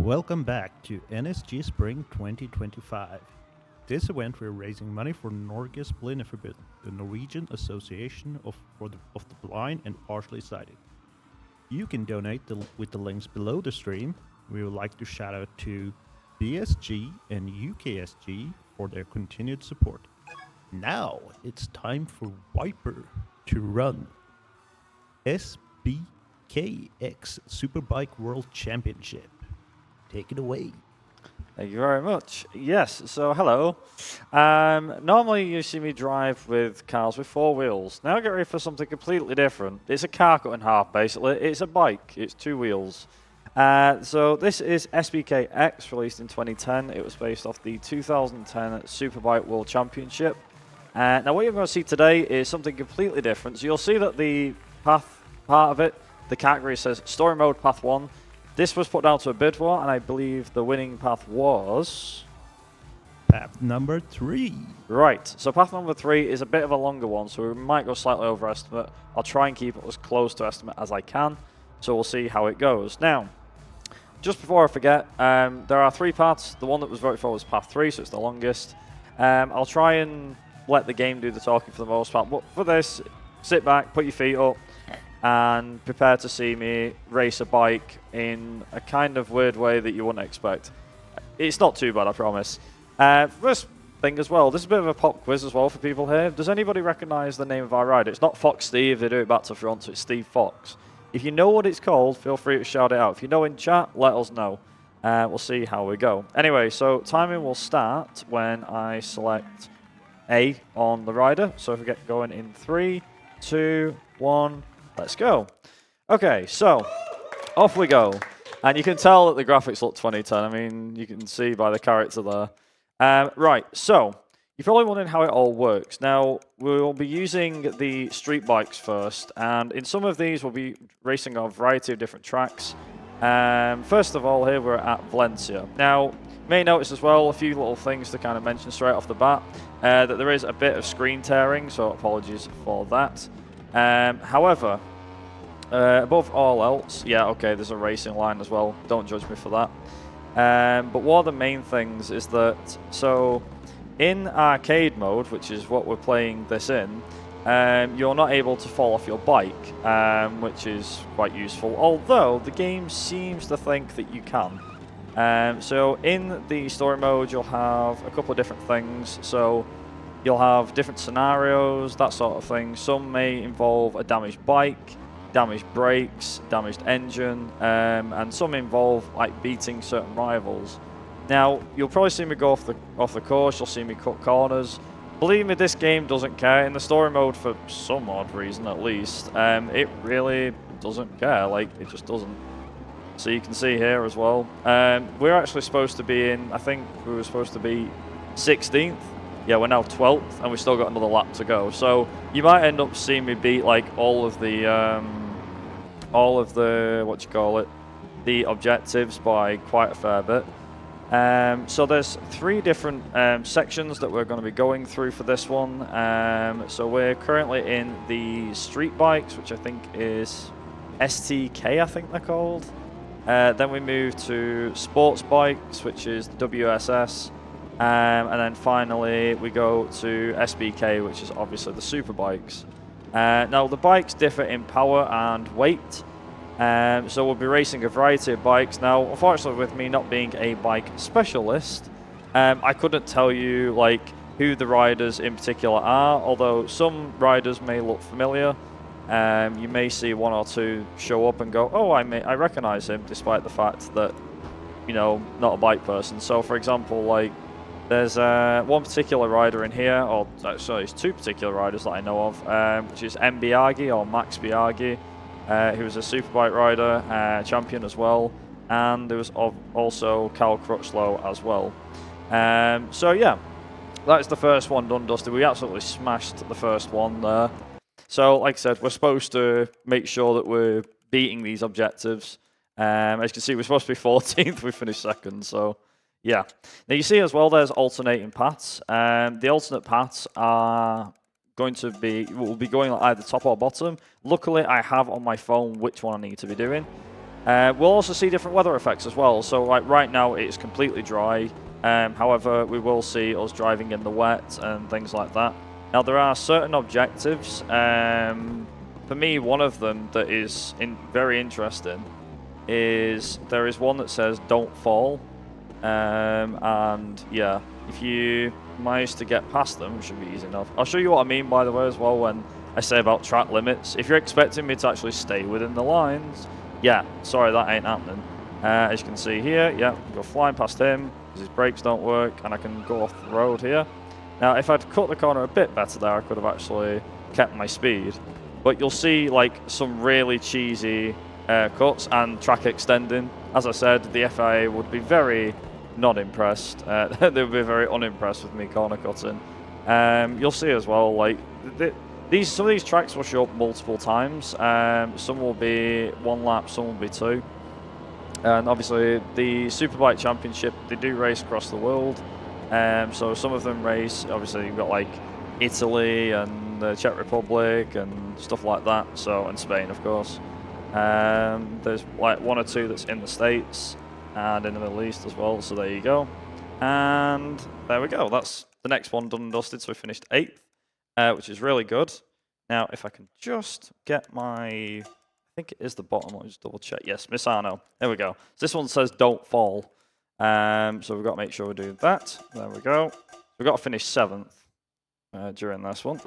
Welcome back to NSG Spring 2025. This event we're raising money for Norges Blindeforbund, the Norwegian Association of the Blind and Partially Sighted. You can donate with the links below the stream. We would like to shout out to BSG and UKSG for their continued support. Now it's time for Viper to run SBKX Superbike World Championship. Take it away. Thank you very much. Yes, so hello. Normally you see me drive with cars with four wheels. Now get ready for something completely different. It's a car cut in half, basically. It's a bike. It's two wheels. So this is SBKX, released in 2010. It was based off the 2010 Superbike World Championship. Now what you're going to see today is something completely different. So you'll see that the path part of it, the category says Story Mode Path 1. This was put down to a bid war, and I believe the winning path was... Path number 3. Right, so path number 3 is a bit of a longer one, so we might go slightly over estimate. I'll try and keep it as close to estimate as I can, so we'll see how it goes. Now, just before I forget, there are 3 paths. The one that was voted for was path 3, so it's the longest. I'll try and let the game do the talking for the most part, but for this, sit back, put your feet up, and prepare to see me race a bike in a kind of weird way that you wouldn't expect. It's not too bad, I promise. First thing as well, this is a bit of a pop quiz as well for people here. Does anybody recognise the name of our rider? It's not Fox Steve, they do it back to front, so it's Steve Fox. If you know what it's called, feel free to shout it out. If you know in chat, let us know. We'll see how we go. Anyway, so timing will start when I select A on the rider. So if we get going in 3, 2, 1... Let's go. Okay, so off we go. And you can tell that the graphics look 2010. I mean, you can see by the character there. Right, so you're probably wondering how it all works. Now, we'll be using the street bikes first. And in some of these, we'll be racing on a variety of different tracks. First of all, here we're at Valencia. Now, you may notice as well a few little things to kind of mention straight off the bat. That there is a bit of screen tearing, so apologies for that. However, above all else, yeah, okay, there's a racing line as well. Don't judge me for that. But one of the main things is that, so in arcade mode, which is what we're playing this in, you're not able to fall off your bike, which is quite useful. Although the game seems to think that you can. So in the story mode, you'll have a couple of different things. So you'll have different scenarios, that sort of thing. Some may involve a damaged bike, damaged brakes, damaged engine, and some involve like beating certain rivals. Now, you'll probably see me go off the course, you'll see me cut corners. Believe me, this game doesn't care. In the story mode, for some odd reason at least, it really doesn't care, like, it just doesn't. So you can see here as well. We're actually supposed to be in, I think we were supposed to be 16th. Yeah, we're now 12th, and we've still got another lap to go. So you might end up seeing me beat like all of the what you call it, the objectives by quite a fair bit. So there's 3 different sections that we're going to be going through for this one. So we're currently in the street bikes, which I think is STK, I think they're called. Then we move to sports bikes, which is WSS. And then finally, we go to SBK, which is obviously the super bikes. Now, the bikes differ in power and weight. So we'll be racing a variety of bikes. Now, unfortunately, with me not being a bike specialist, I couldn't tell you like who the riders in particular are, although some riders may look familiar. You may see 1 or 2 show up and go, oh, I recognize him, despite the fact that, you know, not a bike person. So, for example, like, there's one particular rider in here, or sorry, it's 2 particular riders that I know of, which is M. Biaggi or Max Biaggi, who was a superbike rider, champion as well, and there was also Cal Crutchlow as well. So yeah, that's the first one done, Dusty. We absolutely smashed the first one there. So like I said, we're supposed to make sure that we're beating these objectives. As you can see, we're supposed to be 14th, we finished 2nd, so... Yeah. Now you see as well there's alternating paths. The alternate paths are going to be, will be going either top or bottom. Luckily I have on my phone which one I need to be doing. We'll also see different weather effects as well. So like right now it's completely dry. However, we will see us driving in the wet and things like that. Now there are certain objectives. For me, one of them that is very interesting is there is one that says "Don't fall," and yeah, if you manage to get past them, it should be easy enough. I'll show you what I mean, by the way, as well when I say about track limits. If you're expecting me to actually stay within the lines, yeah, sorry, that ain't happening. As you can see here, yeah, go flying past him because his brakes don't work, and I can go off the road here. Now, if I'd cut the corner a bit better there, I could have actually kept my speed. But you'll see like some really cheesy cuts and track extending. As I said, the FIA would be very not impressed. They would be very unimpressed with me corner cutting. You'll see as well, like some of these tracks will show up multiple times. Some will be 1 lap, some will be 2. And obviously, the Superbike Championship, they do race across the world. So some of them race, obviously you've got like Italy and the Czech Republic and stuff like that, so, and Spain of course. There's like 1 or 2 that's in the States and in the Middle East as well, so there you go. And there we go, that's the next one done and dusted, so we finished 8th, which is really good. Now if I can just get my, I think it is the bottom, let me just double check, yes, Misano, there we go. So this one says "Don't fall." So we've got to make sure we do that. There we go. We've got to finish 7th during this one.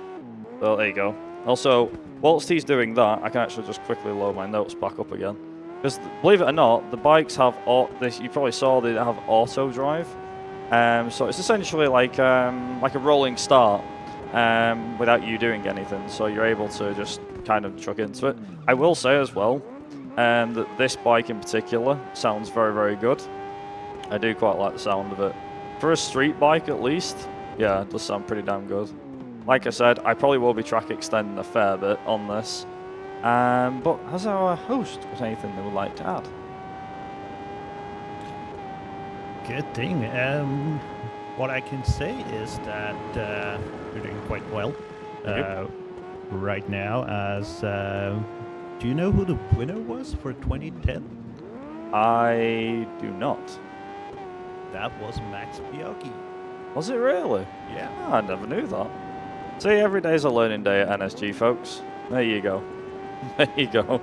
So there you go. Also, whilst he's doing that, I can actually just quickly load my notes back up again. Because believe it or not, the bikes have, you probably saw they have auto drive. So it's essentially like a rolling start without you doing anything. So you're able to just kind of truck into it. I will say as well that this bike in particular sounds very, very good. I do quite like the sound of it. For a street bike at least, yeah, it does sound pretty damn good. Like I said, I probably will be track extending a fair bit on this. But has our host got anything they would like to add? Good thing. What I can say is that we're doing quite well right now. As do you know who the winner was for 2010? I do not. That was Max Biaggi. Was it really? Yeah. Oh, I never knew that. See, every day's a learning day at NSG, folks. There you go. There you go.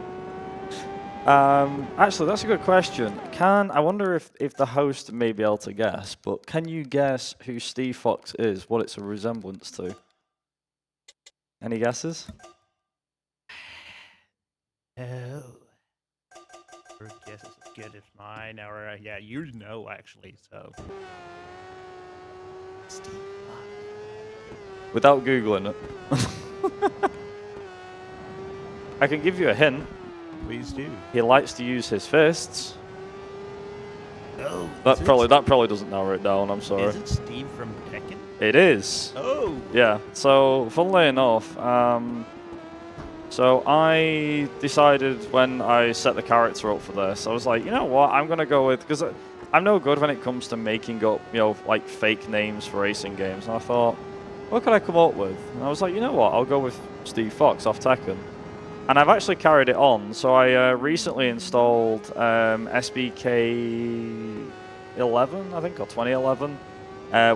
Actually, that's a good question. I wonder if the host may be able to guess, but can you guess who Steve Fox is, what it's a resemblance to? Any guesses? Oh. Your guess is as good as mine, or yeah, you know actually, so. Steve. Without Googling it. I can give you a hint. Please do. He likes to use his fists. Oh. That probably doesn't narrow it down, I'm sorry. Is it Steve from Tekken? It is. Oh. Yeah, so funnily enough, so I decided when I set the character up for this, I was like, you know what, I'm going to go with, because I'm no good when it comes to making up, like fake names for racing games. And I thought, what could I come up with? And I was like, you know what, I'll go with Steve Fox off Tekken. And I've actually carried it on. So I recently installed SBK 11, I think, or 2011,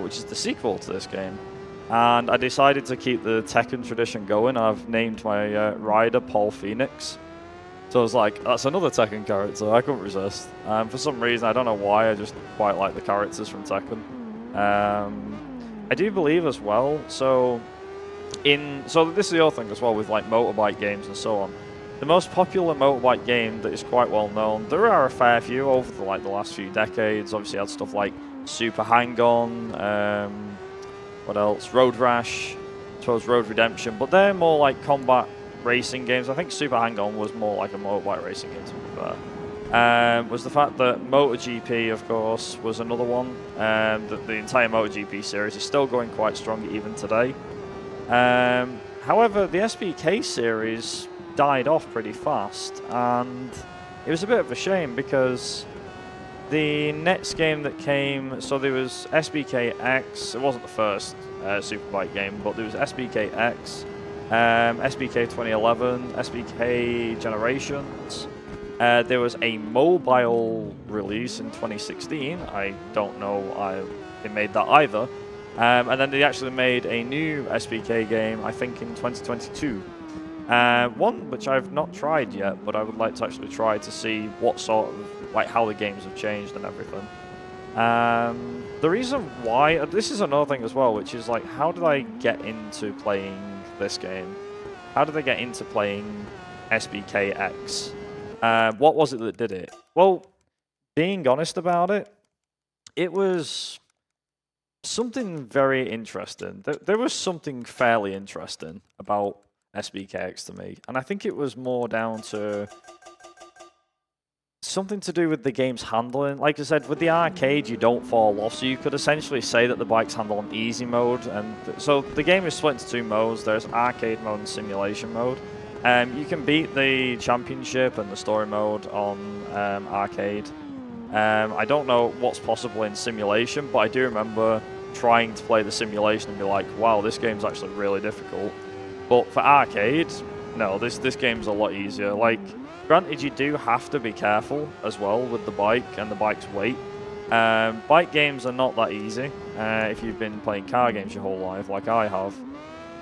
which is the sequel to this game. And I decided to keep the Tekken tradition going. I've named my rider Paul Phoenix. So I was like, that's another Tekken character. I couldn't resist. For some reason, I don't know why, I just quite like the characters from Tekken. I do believe as well, so this is the other thing as well with like motorbike games and so on. The most popular motorbike game that is quite well known, there are a fair few over the last few decades. Obviously, you had stuff like Super Hang-On, what else? Road Rash, I suppose Road Redemption, but they're more like combat racing games. I think Super Hang-On was more like a motorbike racing game, to be fair. Was the fact that MotoGP, of course, was another one. That the entire MotoGP series is still going quite strong even today. However, the SBK series died off pretty fast, and it was a bit of a shame because the next game that came, so there was SBK X, it wasn't the first Superbike game, but there was SBK X, SBK 2011, SBK Generations, There was a mobile release in 2016. I don't know they made that either. And then they actually made a new SBK game, I think, in 2022. One which I've not tried yet, but I would like to actually try to see what sort of, like, how the games have changed and everything. The reason why, this is another thing as well, which is like, how did I get into playing this game? How did I get into playing SBKX? What was it that did it? Well, being honest about it, it was something very interesting. There was something fairly interesting about SBKX to me, and I think it was more down to something to do with the game's handling. Like I said, with the arcade, you don't fall off, so you could essentially say that the bikes handle on easy mode. And so the game is split into two modes. There's arcade mode and simulation mode. You can beat the championship and the story mode on arcade. I don't know what's possible in simulation, but I do remember trying to play the simulation and be like, wow, this game's actually really difficult. But for arcade, no, this game's a lot easier. Like, granted, you do have to be careful as well with the bike and the bike's weight. Bike games are not that easy. If you've been playing car games your whole life, like I have,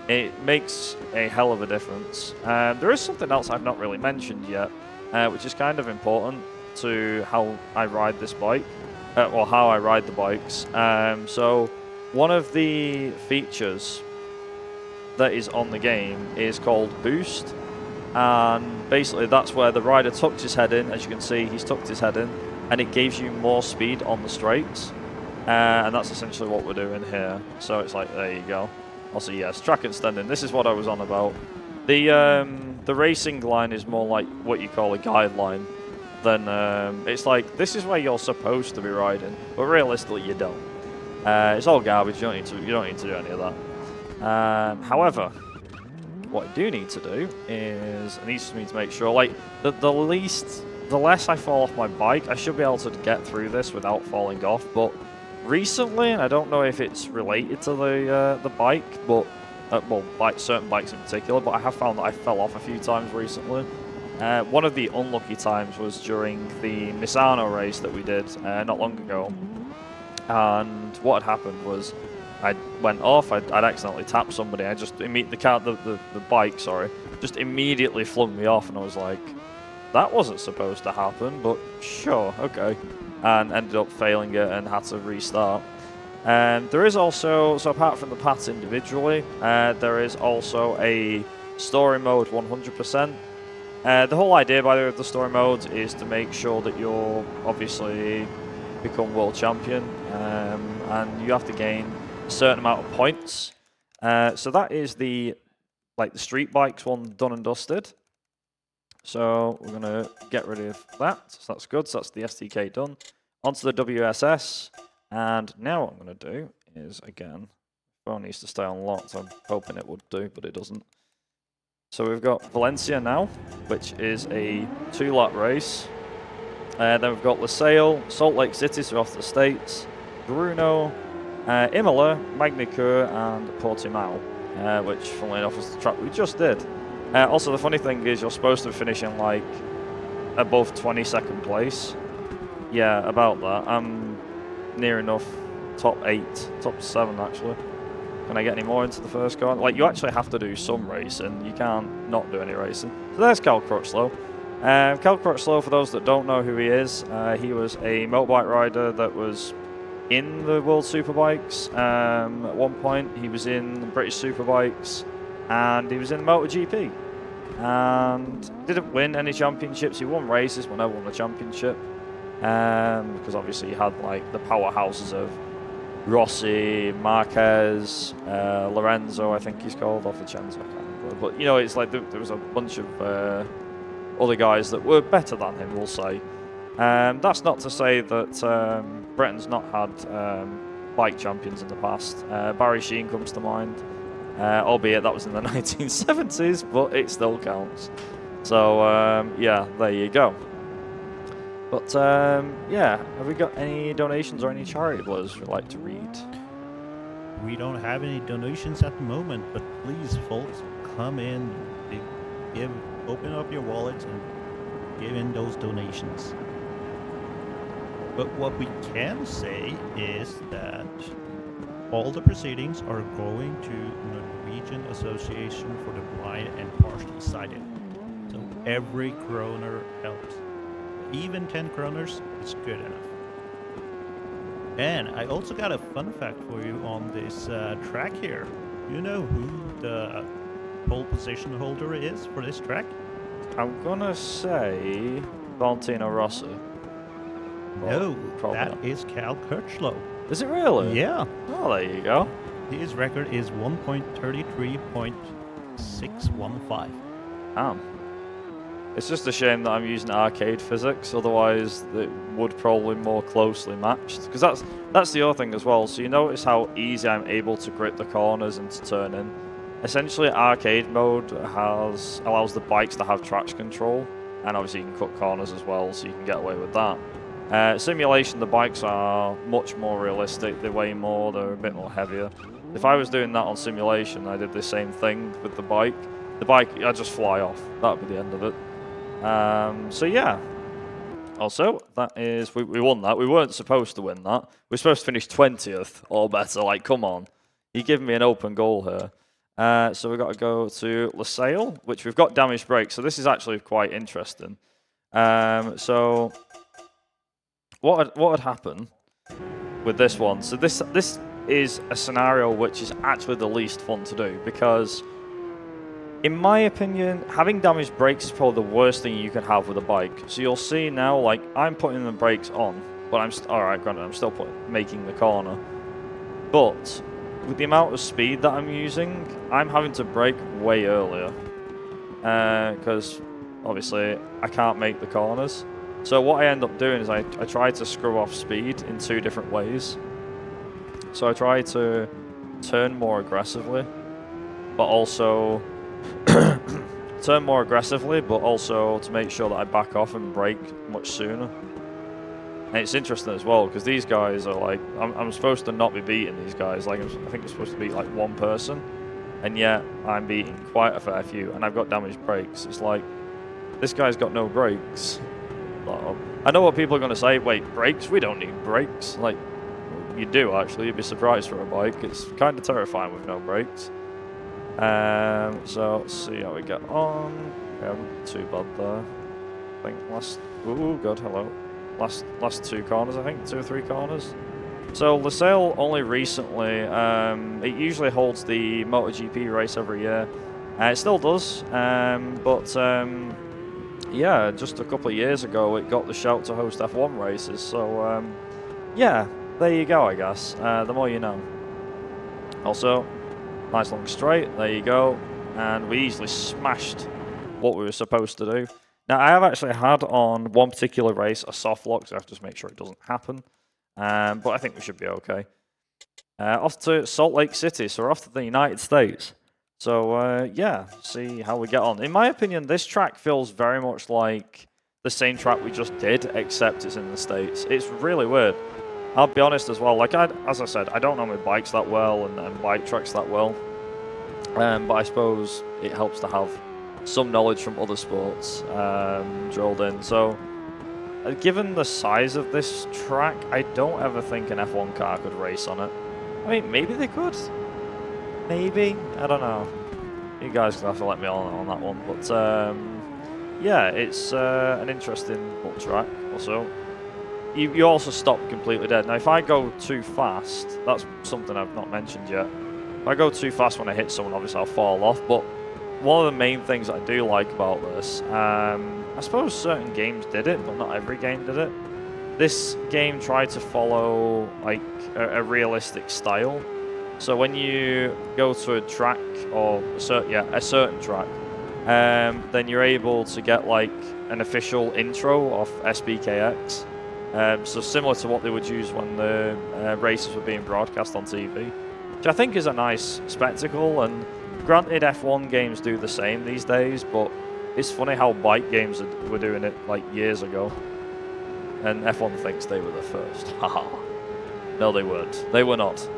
it makes a hell of a difference. There is something else I've not really mentioned yet, which is kind of important to how I ride this bike, or how I ride the bikes. So one of the features that is on the game is called Boost. And basically that's where the rider tucks his head in. As you can see, he's tucked his head in, and it gives you more speed on the straights. And that's essentially what we're doing here. So it's like, there you go. Also, yes, track extending. This is what I was on about. The racing line is more like what you call a guideline. Then it's like, this is where you're supposed to be riding, but realistically you don't. It's all garbage. You don't need to do any of that. However, what I do need to do is, I need to make sure, like, the less I fall off my bike, I should be able to get through this without falling off. But recently, and I don't know if it's related to the bike, but well, certain bikes in particular, but I have found that I fell off a few times recently. One of the unlucky times was during the Misano race that we did not long ago, and what had happened was, I went off, I'd accidentally tapped somebody, I just the bike, sorry, just immediately flung me off, and I was like, that wasn't supposed to happen, but sure, okay. And ended up failing it and had to restart. And there is also, so apart from the paths individually, there is also a story mode 100%. The whole idea, by the way, of the story mode is to make sure that you'll obviously become world champion, and you have to gain a certain amount of points. So that is the street bikes one done and dusted. So we're gonna get rid of that. So that's good. So that's the STK done. Onto the WSS. And now what I'm gonna do is, again, phone needs to stay unlocked. I'm hoping it would do, but it doesn't. So we've got Valencia now, which is a 2-lap race. Then we've got LaSalle, Salt Lake City, so off the States, Bruno, Imola, Magny-Cours, and Portimao, which, funnily enough, is the track we just did. Also, the funny thing is you're supposed to be finishing, like, above 22nd place. Yeah, about that. I'm near enough top 8, top 7, actually. Can I get any more into the first car? Like, you actually have to do some racing. You can't not do any racing. So there's Cal Crutchlow. Cal Crutchlow, for those that don't know who he is, he was a motorbike rider that was in the World Superbikes. At one point, he was in the British Superbikes, and he was in MotoGP. And didn't win any championships. He won races, but never won the championship. Because obviously he had, like, the powerhouses of Rossi, Marquez, Lorenzo, I think he's called, or Vincenzo, I can't remember. But, you know, it's like there was a bunch of other guys that were better than him, we'll say. That's not to say that Britain's not had bike champions in the past. Barry Sheene comes to mind, albeit that was in the 1970s, but it still counts. So, yeah, there you go. But, yeah, have we got any donations or any charity blows you'd like to read? We don't have any donations at the moment, but please, folks, come in, open up your wallets and give in those donations. But what we can say is that all the proceedings are going to Norwegian Association for the Blind and Partially Sighted. So every kroner helps. Even 10 kroners is good enough. And I also got a fun fact for you on this track here. You know who the pole position holder is for this track? I'm gonna say Valentino Rossi. No, probably that not. is Cal Kirchlow. Is it really? Yeah. Oh, there you go. His record is 1.33.615. It's just a shame that I'm using arcade physics, otherwise it would probably more closely matched. Because that's the other thing as well. So you notice how easy I'm able to grip the corners and to turn in. Essentially, arcade mode allows the bikes to have traction control, and obviously you can cut corners as well, so you can get away with that. Simulation, the bikes are much more realistic. They weigh more. They're a bit more heavier. If I was doing that on simulation, I did the same thing with the bike. The bike, I'd just fly off. That'd be the end of it. So yeah. Also, that is we won that. We weren't supposed to win that. We were supposed to finish 20th or better. Like, come on. You're giving me an open goal here. So we've got to go to LaSalle, which we've got damaged brakes. So this is actually quite interesting. So what would happen with this one? So this is a scenario which is actually the least fun to do, because in my opinion, having damaged brakes is probably the worst thing you can have with a bike. So you'll see now, like, I'm putting the brakes on, but alright, granted, I'm still making the corner. But with the amount of speed that I'm using, I'm having to brake way earlier. Because obviously I can't make the corners. So what I end up doing is I try to screw off speed in two different ways. So I try to turn more aggressively, but also to make sure that I back off and brake much sooner. And it's interesting as well, because these guys are like, I'm supposed to not be beating these guys. Like, I think I'm supposed to beat like one person, and yet I'm beating quite a fair few, and I've got damaged brakes. It's like, this guy's got no brakes. I know what people are going to say. Wait, brakes? We don't need brakes. Like, you do actually. You'd be surprised for a bike. It's kind of terrifying with no brakes. So let's see how we get on. We haven't too bad there. I think last. Ooh, good. Hello. Last two corners. I think 2 or 3 corners. So LaSalle only recently. It usually holds the MotoGP race every year. It still does. Yeah, just a couple of years ago, it got the shout to host F1 races. So, yeah, there you go, I guess. The more you know. Also, nice long straight. There you go. And we easily smashed what we were supposed to do. Now, I have actually had on one particular race a soft lock, so I have to just make sure it doesn't happen. But I think we should be okay. Off to Salt Lake City, so we're off to the United States. So, yeah, see how we get on. In my opinion, this track feels very much like the same track we just did, except it's in the States. It's really weird. I'll be honest as well. Like, as I said, I don't know my bikes that well and bike tracks that well. But I suppose it helps to have some knowledge from other sports drilled in. So, given the size of this track, I don't ever think an F1 car could race on it. I mean, maybe they could. Maybe, I don't know. You guys will have to let me on that one. But yeah, it's an interesting little track. Also, you also stop completely dead. Now, if I go too fast, that's something I've not mentioned yet. If I go too fast when I hit someone, obviously I'll fall off. But one of the main things I do like about this, I suppose certain games did it, but not every game did it. This game tried to follow like a realistic style. So when you go to a track, or a certain track, then you're able to get like an official intro off SBKX. So similar to what they would use when the races were being broadcast on TV, which I think is a nice spectacle. And granted, F1 games do the same these days, but it's funny how bike games were doing it like years ago. And F1 thinks they were the first. Haha. No, they weren't. They were not.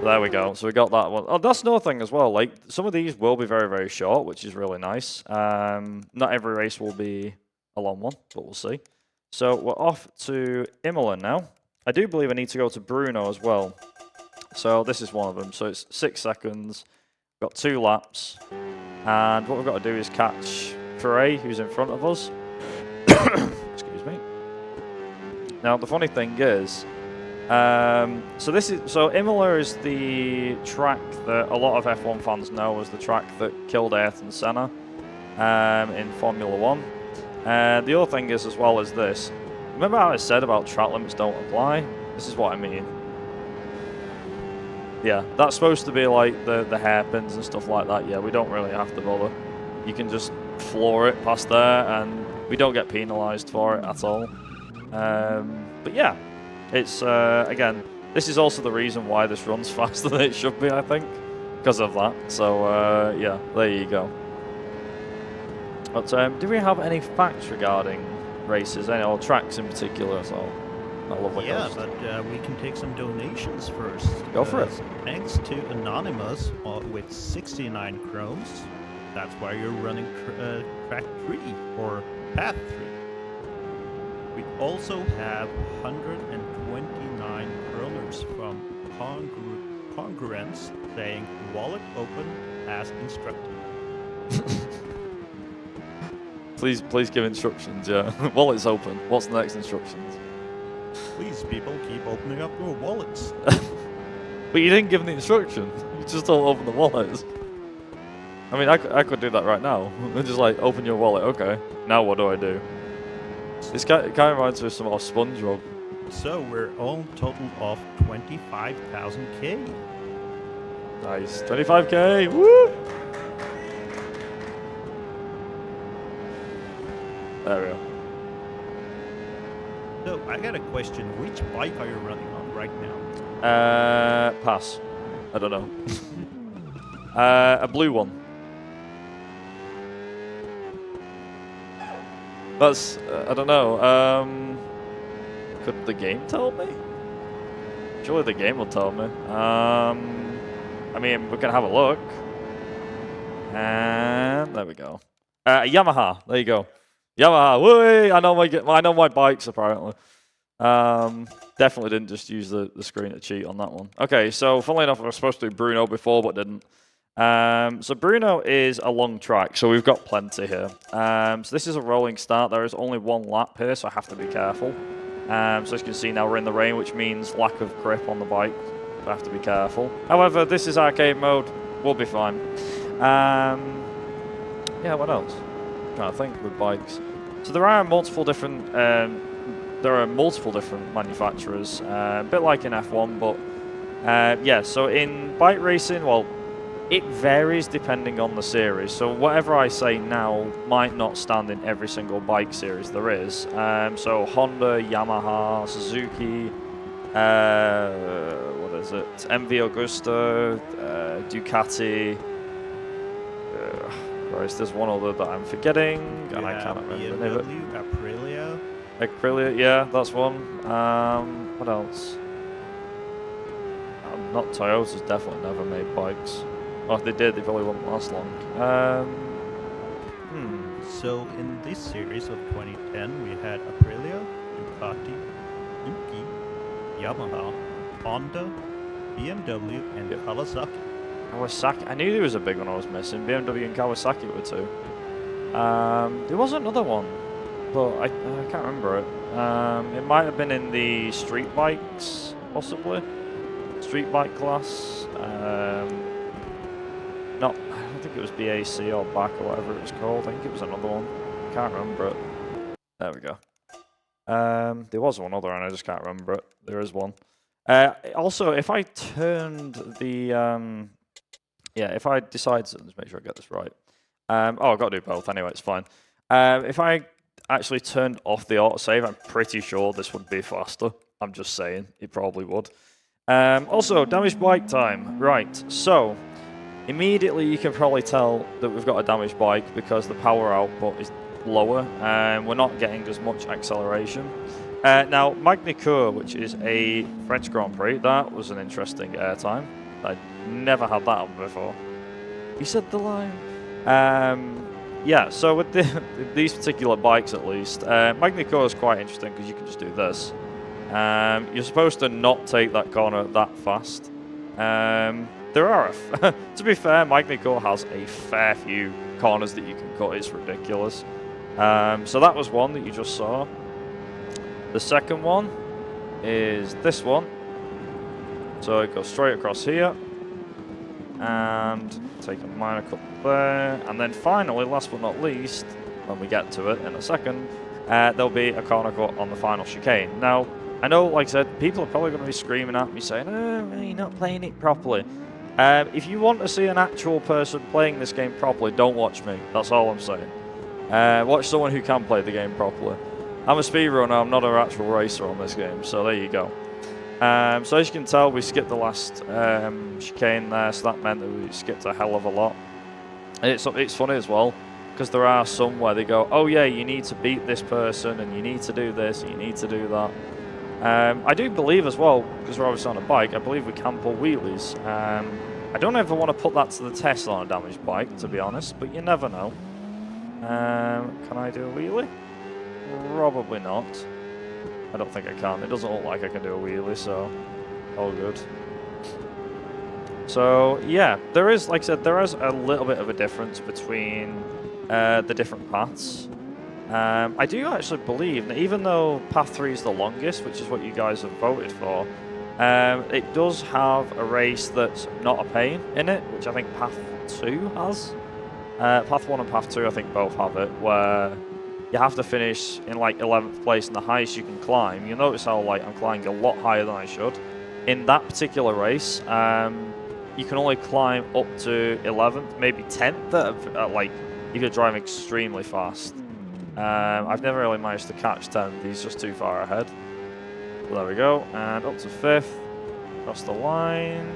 There we go. So we got that one. Oh, that's another thing as well. Like, some of these will be very, very short, which is really nice. Not every race will be a long one, but we'll see. So we're off to Imola now. I do believe I need to go to Brno as well. So this is one of them. So it's 6 seconds. Got 2 laps. And what we've got to do is catch Ferre, who's in front of us. Excuse me. Now the funny thing is, so Imola is the track that a lot of F1 fans know as the track that killed Ayrton Senna in Formula 1. The other thing is, as well as this, remember how I said about track limits don't apply? This is what I mean. Yeah, that's supposed to be like the hairpins and stuff like that. Yeah, we don't really have to bother. You can just floor it past there, and we don't get penalised for it at all. But yeah, it's again, this is also the reason why this runs faster than it should be, I think, because of that. So yeah, there you go. But do we have any facts regarding races, or tracks in particular at all? Yeah, but we can take some donations first. Go for it. Thanks to Anonymous with 69 crowns. That's why you're running track 3 or path 3. We also have 129 kroners from Congruence saying wallet open as instructed. Please give instructions, yeah. Wallet's open. What's the next instructions? Please, people, keep opening up your wallets. But you didn't give the instruction. You just don't open the wallets. I mean, I could do that right now. Just like, open your wallet. Okay. Now what do? It kind of reminds me of some of SpongeBob. So we're all total of 25,000K. Nice. 25K. Woo! There we go. So I got a question. Which bike are you running on right now? Pass. I don't know. A blue one. That's, I don't know. Could the game tell me? Surely the game will tell me. I mean, we can have a look. And there we go. Yamaha. There you go. Yamaha. Whee! I know my bikes apparently. Definitely didn't just use the screen to cheat on that one. Okay, so funnily enough, I was supposed to do Brno before, but didn't. So Brno is a long track, so we've got plenty here. So this is a rolling start. There is only 1 lap here, so I have to be careful. So as you can see now, we're in the rain, which means lack of grip on the bike. So I have to be careful. However, this is arcade mode. We'll be fine. Yeah, what else? I'm trying to think with bikes. So there are multiple different manufacturers, a bit like in F1, but yeah. So in bike racing, well, it varies depending on the series. So whatever I say now might not stand in every single bike series there is. So Honda, Yamaha, Suzuki, what is it? MV Agusta, Ducati. There's one other that I'm forgetting, and I can't remember the name of it. Aprilia, yeah, that's one. What else? Not Toyota's definitely never made bikes. Oh, if they did, they probably wouldn't last long. So in this series of 2010, we had Aprilia, Ducati, Suzuki, Yamaha, Honda, BMW, and Kawasaki. Kawasaki. I knew there was a big one I was missing. BMW and Kawasaki were 2. There was another one, but I can't remember it. It might have been in the street bikes, possibly. Street bike class. I don't think it was BAC or BAC or whatever it was called. I think it was another one. Can't remember it. There we go. There was one other and I just can't remember it. There is one. Also, if I turned the... if I decide to... Let's make sure I get this right. I've got to do both anyway, it's fine. If I actually turned off the autosave, I'm pretty sure this would be faster. I'm just saying, it probably would. Also, damaged bike time. Right, so... Immediately you can probably tell that we've got a damaged bike because the power output is lower and we're not getting as much acceleration. Now, Magny-Cours, which is a French Grand Prix, that was an interesting airtime. I never had that on before. You said the line. yeah, so with these particular bikes at least, Magnico is quite interesting because you can just do this. You're supposed to not take that corner that fast. There are, to be fair, Magnico has a fair few corners that you can cut. It's ridiculous. So that was one that you just saw. The second one is this one. So it goes straight across here. And take a minor cut there. And then finally, last but not least, when we get to it in a second, there'll be a corner cut on the final chicane. Now, I know, like I said, people are probably going to be screaming at me saying, oh, you're not playing it properly. If you want to see an actual person playing this game properly, don't watch me. That's all I'm saying. Watch someone who can play the game properly. I'm a speedrunner, I'm not an actual racer on this game, so there you go. So as you can tell, we skipped the last chicane there, so that meant that we skipped a hell of a lot. And it's funny as well, because there are some where they go, oh yeah, you need to beat this person, and you need to do this, and you need to do that. I do believe as well, because we're obviously on a bike, I believe we can pull wheelies. I don't ever want to put that to the test on a damaged bike, to be honest, but you never know. Can I do a wheelie? Probably not. I don't think I can. It doesn't look like I can do a wheelie, so all good. So yeah, there is, like I said, there is a little bit of a difference between the different paths. I do actually believe that even though Path 3 is the longest, which is what you guys have voted for, it does have a race that's not a pain in it, which I think Path 2 has. Path 1 and Path 2 I think both have it, where you have to finish in like 11th place and the highest you can climb. You'll notice how like I'm climbing a lot higher than I should. In that particular race, you can only climb up to 11th, maybe 10th, like if you're driving extremely fast. I've never really managed to catch 10th, he's just too far ahead. Well, there we go, and up to 5th, across the line.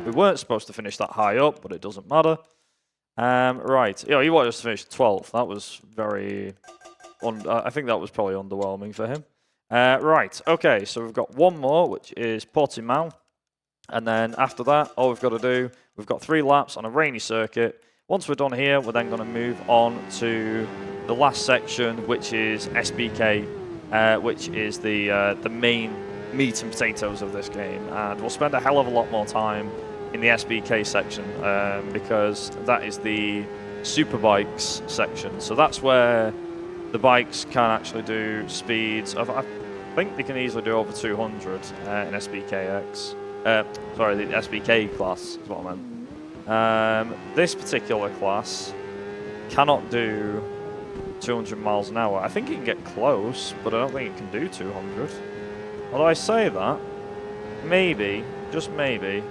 We weren't supposed to finish that high up, but it doesn't matter. Right, you wanted us to finish 12th. That was very, I think that was probably underwhelming for him. Right, okay, so we've got one more, which is Portimao. And then after that, all we've got to do, we've got 3 laps on a rainy circuit. Once we're done here, we're then going to move on to the last section, which is SBK, which is the main meat and potatoes of this game. And we'll spend a hell of a lot more time in the SBK section because that is the Superbikes section. So that's where the bikes can actually do speeds of, I think they can easily do over 200 in SBKX. Sorry, the SBK class is what I meant. This particular class cannot do 200 miles an hour. I think it can get close, but I don't think it can do 200. Although I say that, maybe, just maybe,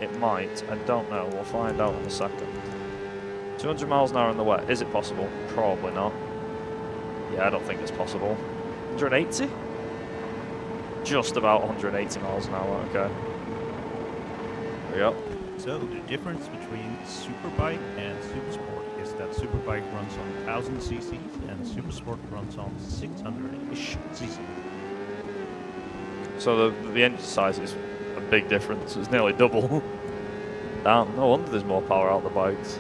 it might. I don't know. We'll find out in a second. 200 miles an hour in the wet. Is it possible? Probably not. Yeah, I don't think it's possible. 180? Just about 180 miles an hour. Okay. There we go. So the difference between Superbike and Supersport is that Superbike runs on 1000 cc's and Supersport runs on 600-ish cc. So the engine size is a big difference. It's nearly double. Damn, no wonder there's more power out of the bikes.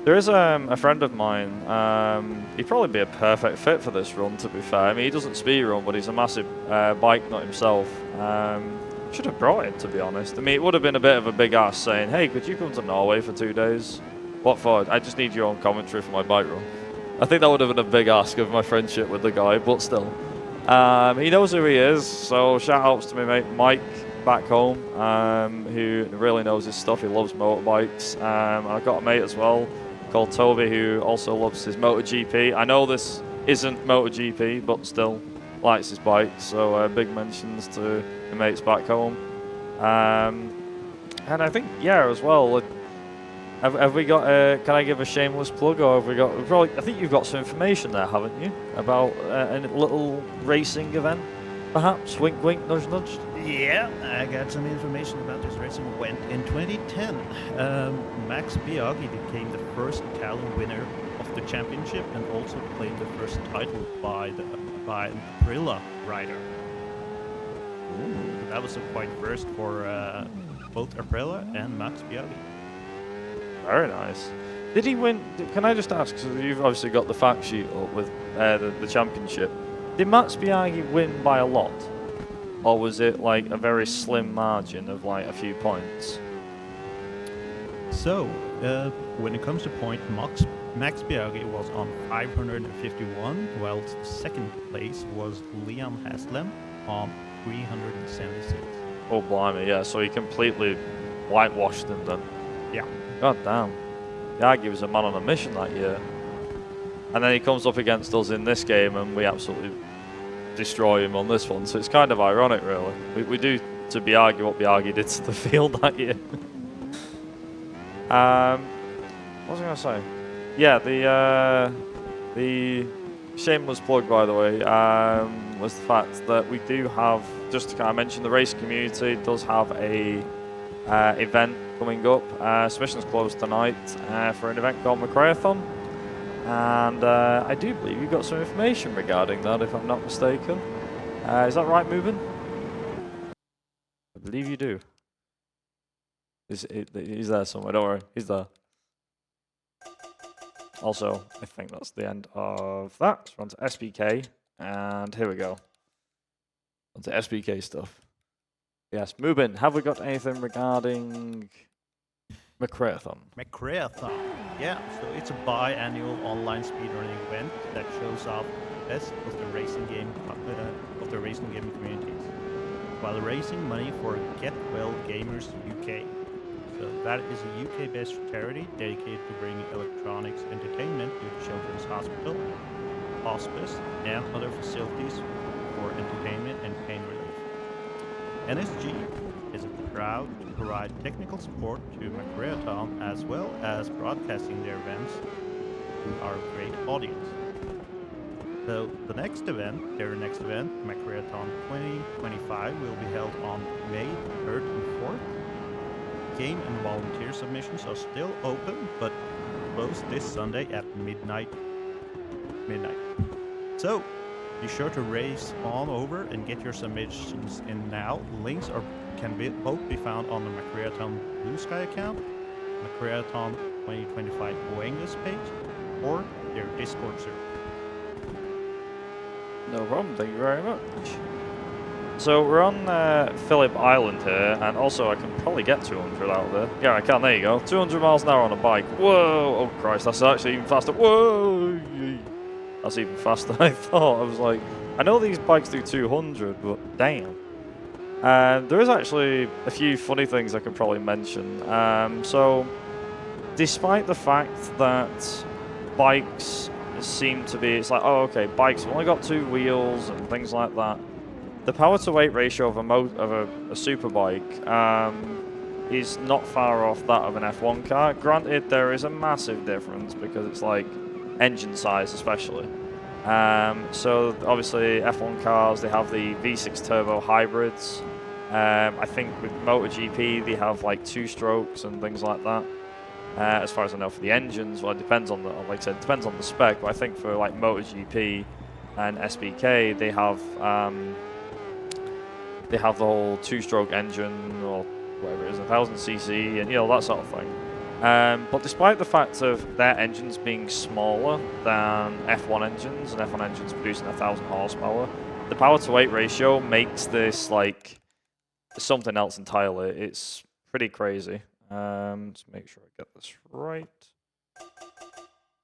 There is a friend of mine. He'd probably be a perfect fit for this run, to be fair. I mean, he doesn't speedrun, but he's a massive bike nut himself. Should have brought him, to be honest. I mean, it would have been a bit of a big ask saying, hey, could you come to Norway for 2 days? What for? I just need your own commentary for my bike run. I think that would have been a big ask of my friendship with the guy, but still. He knows who he is, so shout outs to my mate Mike back home, who really knows his stuff. He loves motorbikes. I've got a mate as well called Toby who also loves his MotoGP. I know this isn't MotoGP, but still likes his bike, so big mentions to the mates back home. And I think, yeah, as well, have we got, can I give a shameless plug, or have we got, I think you've got some information there, haven't you, about a little racing event, perhaps? Wink, wink, nudge, nudge. Yeah, I got some information about this racing event. In 2010, Max Biaggi became the first Italian winner of the championship and also claimed the first title by an Aprilia rider. Ooh. That was a quite first for both Aprilia and Max Biaggi. Very nice. Did he win? Can I just ask, because you've obviously got the fact sheet up with the championship. Did Mats Biaggi win by a lot? Or was it like a very slim margin of like a few points? So, when it comes to point, Max Biaggi was on 551, while second place was Liam Haslam on 376. Oh, blimey, yeah, so he completely whitewashed them then. Yeah. God damn. Biaggi was a man on a mission that year. And then he comes up against us in this game and we absolutely destroy him on this one, so it's kind of ironic, really. We do to Biaggi what Biaggi did to the field that year. What was I going to say? Yeah, the shameless plug, by the way, was the fact that we do have, just to kind of mention, the race community does have a event coming up. Submissions closed tonight for an event called McMarathon. And I do believe you got some information regarding that, if I'm not mistaken. Is that right, Mubin? I believe you do. He's there somewhere, don't worry, he's there. Also, I think that's the end of that. So we're on to SBK, and here we go. On to SBK stuff. Yes, Mubin, have we got anything regarding McMarathon? McMarathon. Yeah, so it's a biannual online speedrunning event that shows off the best of the racing game communities, while raising money for Get Well Gamers UK. So that is a UK-based charity dedicated to bringing electronics entertainment to Children's Hospital, hospice, and other facilities for entertainment and pain relief. NSG is proud to provide technical support to McMarathon as well as broadcasting their events to our great audience. So their next event, McMarathon 2025, will be held on May 3rd and 4th. Game and volunteer submissions are still open, but closed this Sunday at midnight. So be sure to race on over and get your submissions in now. Links can both be found on the McMarathon Blue Sky account, McMarathon 2025 Oengus page, or their Discord server. No problem, thank you very much. So we're on Phillip Island here, and also I can probably get 200 out there. Yeah, I can, there you go. 200 miles an hour on a bike. Whoa! Oh Christ, that's actually even faster. Whoa! That's even faster than I thought. I was like, I know these bikes do 200, but damn. There is actually a few funny things I could probably mention. So, despite the fact that bikes seem to be, it's like, oh, okay, bikes have only got 2 wheels and things like that. The power-to-weight ratio of a superbike is not far off that of an F1 car. Granted, there is a massive difference because it's like engine size, especially. So obviously, F1 cars, they have the V6 turbo hybrids. I think with MotoGP, they have like 2 strokes and things like that. As far as I know, for the engines, well, it depends on like I said, it depends on the spec. But I think for like MotoGP and SBK, they have the whole 2-stroke engine or whatever it is, 1000cc, and that sort of thing. But despite the fact of their engines being smaller than F1 engines, and F1 engines producing 1000 horsepower, the power-to-weight ratio makes this like something else entirely. It's pretty crazy. Let's make sure I get this right.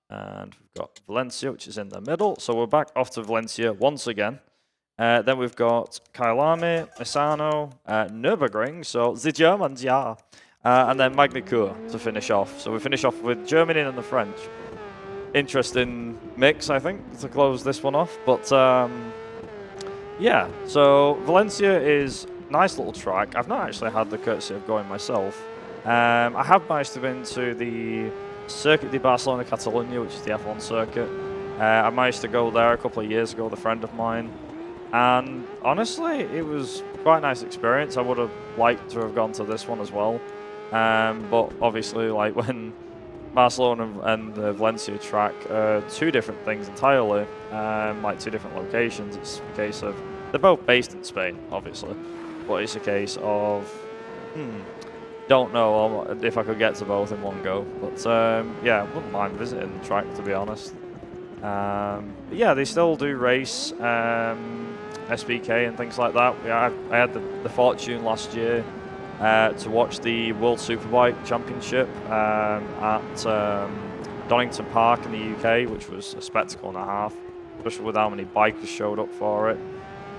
And we've got Valencia, which is in the middle. So we're back off to Valencia once again. Then we've got Kyalami, Misano, Nürburgring, so the Germans, yeah. And then Magny-Cours to finish off. So we finish off with Germany and the French. Interesting mix, I think, to close this one off. But yeah, so Valencia is a nice little track. I've not actually had the courtesy of going myself. I have managed to be into the Circuit de Barcelona Catalunya, which is the F1 circuit. I managed to go there a couple of years ago with a friend of mine. And honestly, it was quite a nice experience. I would have liked to have gone to this one as well. But obviously, like when Barcelona and the Valencia track are 2 different things entirely, like 2 different locations. It's a case of, they're both based in Spain, obviously, but it's a case of, don't know if I could get to both in one go. But yeah, wouldn't mind visiting the track, to be honest. But yeah, they still do race SBK and things like that. I had the fortune last year to watch the World Superbike Championship at Donington Park in the UK, which was a spectacle and a half, especially with how many bikers showed up for it.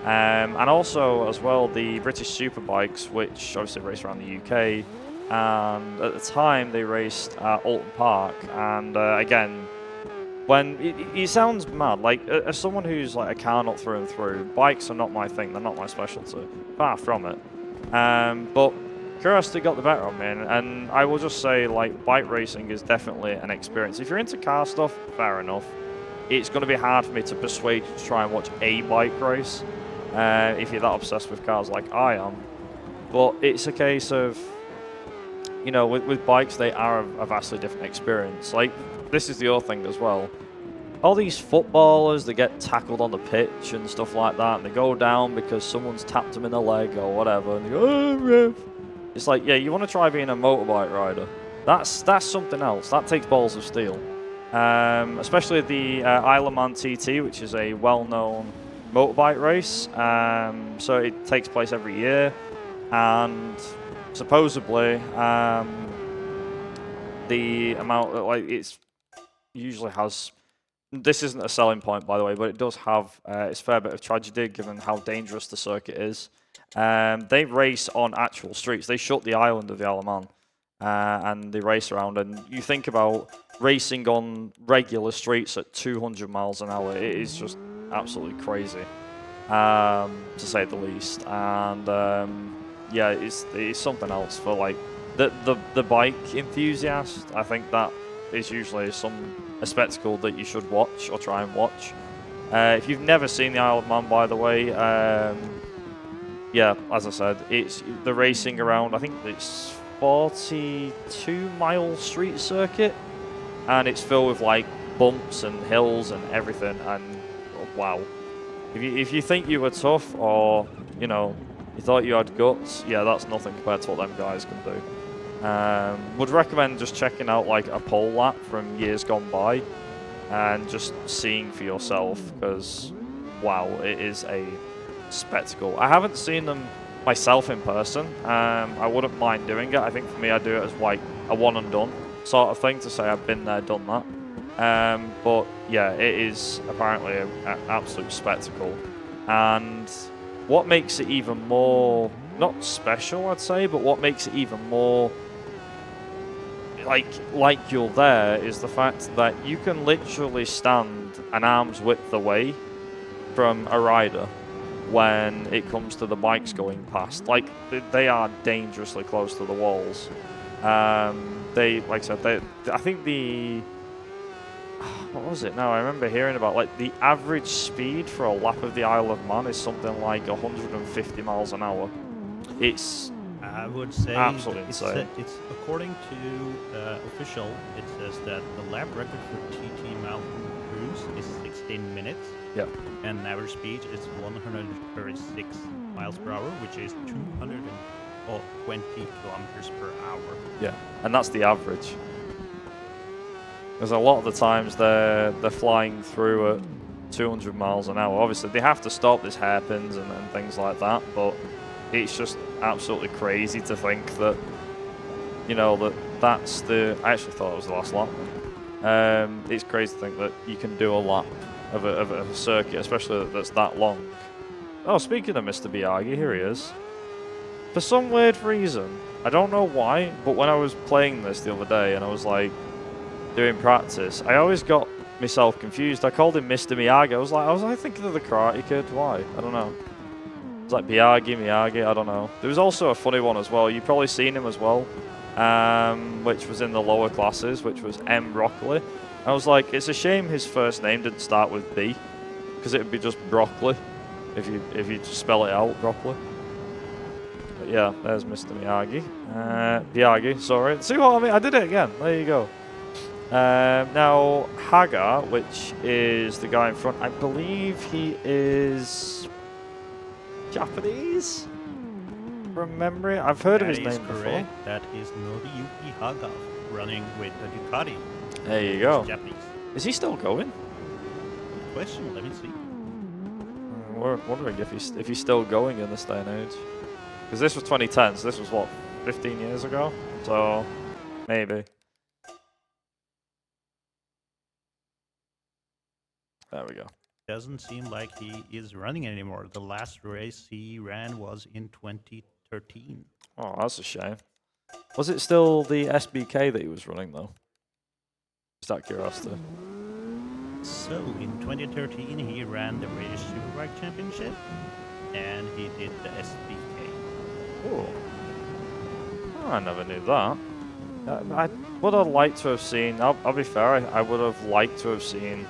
And also, as well, the British Superbikes, which obviously race around the UK. And at the time, they raced at Alton Park. And again, when it sounds mad, like as someone who's like a car nut through and through, bikes are not my thing. They're not my specialty. Far from it. But curiosity got the better of me, and I will just say, like, bike racing is definitely an experience. If you're into car stuff, fair enough. It's going to be hard for me to persuade you to try and watch a bike race if you're that obsessed with cars like I am. But it's a case of, you know, with bikes, they are a vastly different experience. Like, this is the other thing as well. All these footballers, they get tackled on the pitch and stuff like that, and they go down because someone's tapped them in the leg or whatever, and they go, oh, ref. It's like, yeah, you want to try being a motorbike rider. That's something else. That takes balls of steel. Especially the Isle of Man TT, which is a well-known motorbike race. So it takes place every year, and supposedly the amount, like, it's usually has. This isn't a selling point, by the way, but it does have its fair bit of tragedy given how dangerous the circuit is. They race on actual streets. They shut the island of the Isle of Man, and they race around. And you think about racing on regular streets at 200 miles an hour. It is just absolutely crazy, to say the least. And yeah, it's something else for like the bike enthusiast. I think that is usually a spectacle that you should watch or try and watch. If you've never seen the Isle of Man, by the way, yeah, as I said, it's the racing around, I think it's 42-mile street circuit, and it's filled with like bumps and hills and everything, and wow. If you think you were tough, or, you know, you thought you had guts, yeah, that's nothing compared to what them guys can do. Would recommend just checking out like a pole lap from years gone by and just seeing for yourself, because wow, it is a spectacle. I haven't seen them myself in person. I wouldn't mind doing it. I think for me, I do it as like a one and done sort of thing to say I've been there, done that. But yeah, it is apparently an absolute spectacle. And what makes it even more, not special I'd say, but what makes it even more like you're there is the fact that you can literally stand an arm's width away from a rider when it comes to the bikes going past. Like, they are dangerously close to the walls. They, like I said, I think the, what was it now? I remember hearing about, like, the average speed for a lap of the Isle of Man is something like 150 miles an hour. It's, I would say absolutely insane. It's according to official, it says that the lap record for TT Mountain Cruise is 16 minutes. Yep. And average speed is 136 miles per hour, which is 220 kilometers per hour. Yeah, and that's the average. Because a lot of the times they're flying through at 200 miles an hour. Obviously, they have to stop. There's hairpins and things like that, but it's just absolutely crazy to think that, you know, that's the... I actually thought it was the last lap. It's crazy to think that you can do a lap of a circuit, especially that's that long. Oh, speaking of Mr. Biaggi, here he is. For some weird reason, I don't know why, but when I was playing this the other day and I was like doing practice, I always got myself confused. I called him Mr. Miyagi. I was like thinking of the Karate Kid. Why? I don't know. It's like Miyagi, I don't know. There was also a funny one as well. You've probably seen him as well, which was in the lower classes, which was M. Broccoli. I was like, it's a shame his first name didn't start with B, because it would be just broccoli if you just spell it out, broccoli. But yeah, there's Mr. Miyagi. Biaggi, sorry. See what I mean? I did it again. There you go. Now, Haga, which is the guy in front, I believe he is Japanese? from memory. I've heard of his That is name correct. That is Noriyuki Haga running with the Ducati. before. There you go. Japanese. Is he still going? Good question. Let me see. We're wondering if he's still going in this day and age. Because this was 2010, so this was what, 15 years ago? So maybe. There we go. Doesn't seem like he is running anymore. The last race he ran was in 2013. Oh, that's a shame. Was it still the SBK that he was running though? Just out of curiosity. So in 2013 he ran the British Superbike Championship and he did the SBK. Oh, I never knew that. I would have liked to have seen, I'll be fair, I would have liked to have seen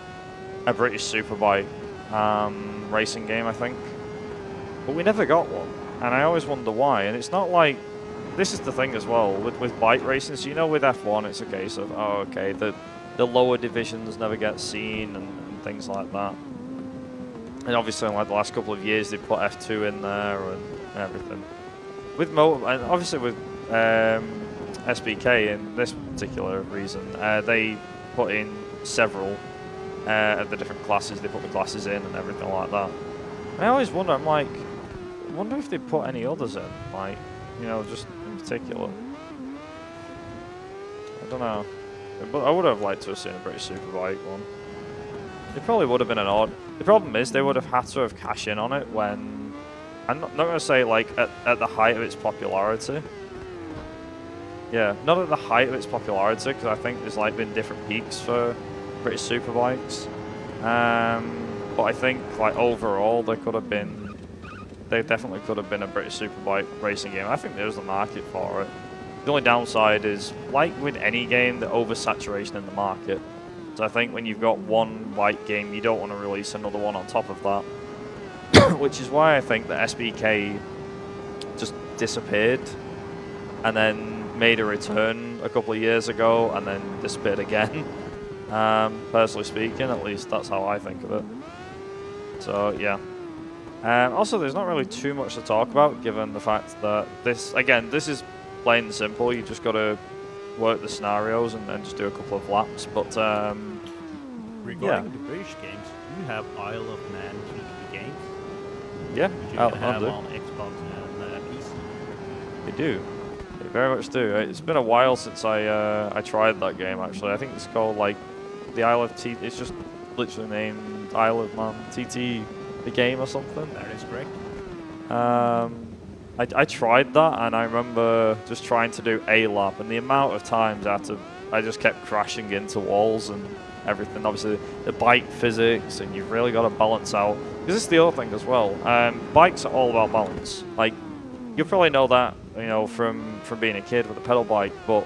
a British Superbike racing game, I think. But we never got one, and I always wonder why. And it's not like, this is the thing as well, with bike racing, so you know with F1 it's a case of, oh okay, the lower divisions never get seen and things like that. And obviously in like the last couple of years they put F2 in there and everything. With and obviously with SBK in this particular reason, they put in several of the different classes, they put the classes in and everything like that. And I always wonder, I'm like, I wonder if they put any others in, like, you know, just in particular. I don't know. But I would have liked to have seen a British Superbike one. It probably would have been an odd. The problem is they would have had to have cashed in on it when, I'm not going to say like at the height of its popularity. Yeah, not at the height of its popularity, because I think there's like been different peaks for British Superbikes. But I think like overall there definitely could have been a British Superbike racing game. I think there's a market for it. The only downside is, like with any game, the oversaturation in the market. So I think when you've got one bike game, you don't want to release another one on top of that. Which is why I think the SBK just disappeared and then made a return a couple of years ago and then disappeared again. Personally speaking, at least that's how I think of it. So yeah. Also, there's not really too much to talk about, given the fact that this is plain and simple. You just got to work the scenarios and then just do a couple of laps. But regarding the British games, you have Isle of Man TV games. Yeah, which you can have on Xbox and PC. They do. They very much do. It's been a while since I tried that game. Actually, I think it's called like the Isle of T. It's just literally named Isle of Man TT, the game or something. That is correct. I tried that, and I remember just trying to do a lap, and the amount of times I just kept crashing into walls and everything. Obviously, the bike physics, and you've really got to balance out. Because this is the other thing as well. Bikes are all about balance. Like, you'll probably know that, you know, from being a kid with a pedal bike, but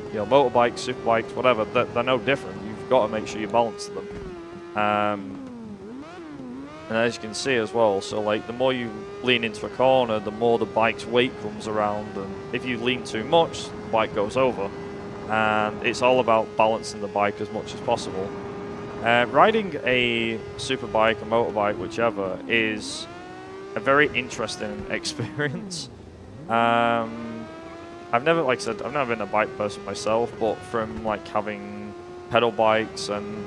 you know, motorbikes, superbikes, whatever, they're no different. You've got to make sure you balance them. And as you can see as well, so like the more you lean into a corner, the more the bike's weight comes around, and if you lean too much, the bike goes over. And it's all about balancing the bike as much as possible. Riding a superbike, a motorbike, whichever, is a very interesting experience. I've never, like I said, I've never been a bike person myself, but from like having pedal bikes and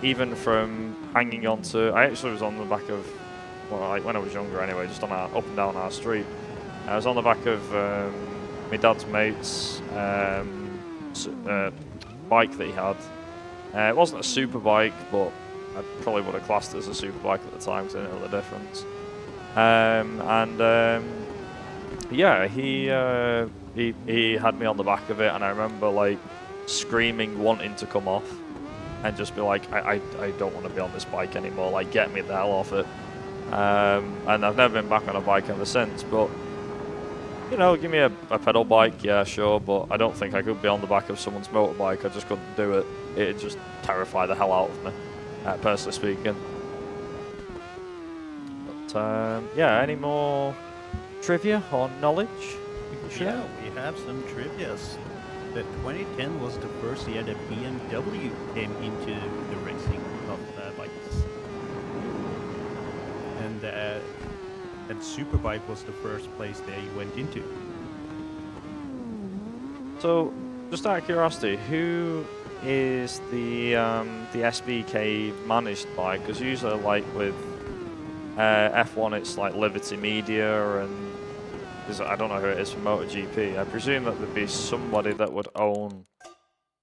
even from hanging onto, I actually was on the back of, well, like when I was younger anyway, just on up and down our street. I was on the back of my dad's mate's bike that he had. It wasn't a super bike, but I probably would have classed it as a super bike at the time because I didn't know the difference. Yeah, he had me on the back of it, and I remember like screaming, wanting to come off, and just be like, I don't want to be on this bike anymore. Like, get me the hell off it. And I've never been back on a bike ever since. But you know, give me a pedal bike, yeah, sure, but I don't think I could be on the back of someone's motorbike. I just couldn't do it. It'd just terrify the hell out of me, personally speaking. But yeah, any more trivia or knowledge you can share? Yeah, we have some trivias. The 2010 was the first year that BMW came into the racing of bikes. And and Superbike was the first place they went into. So, just out of curiosity, who is the SBK managed by? Because usually, like with F1, it's like Liberty Media, and I don't know who it is for MotoGP. I presume that there'd be somebody that would own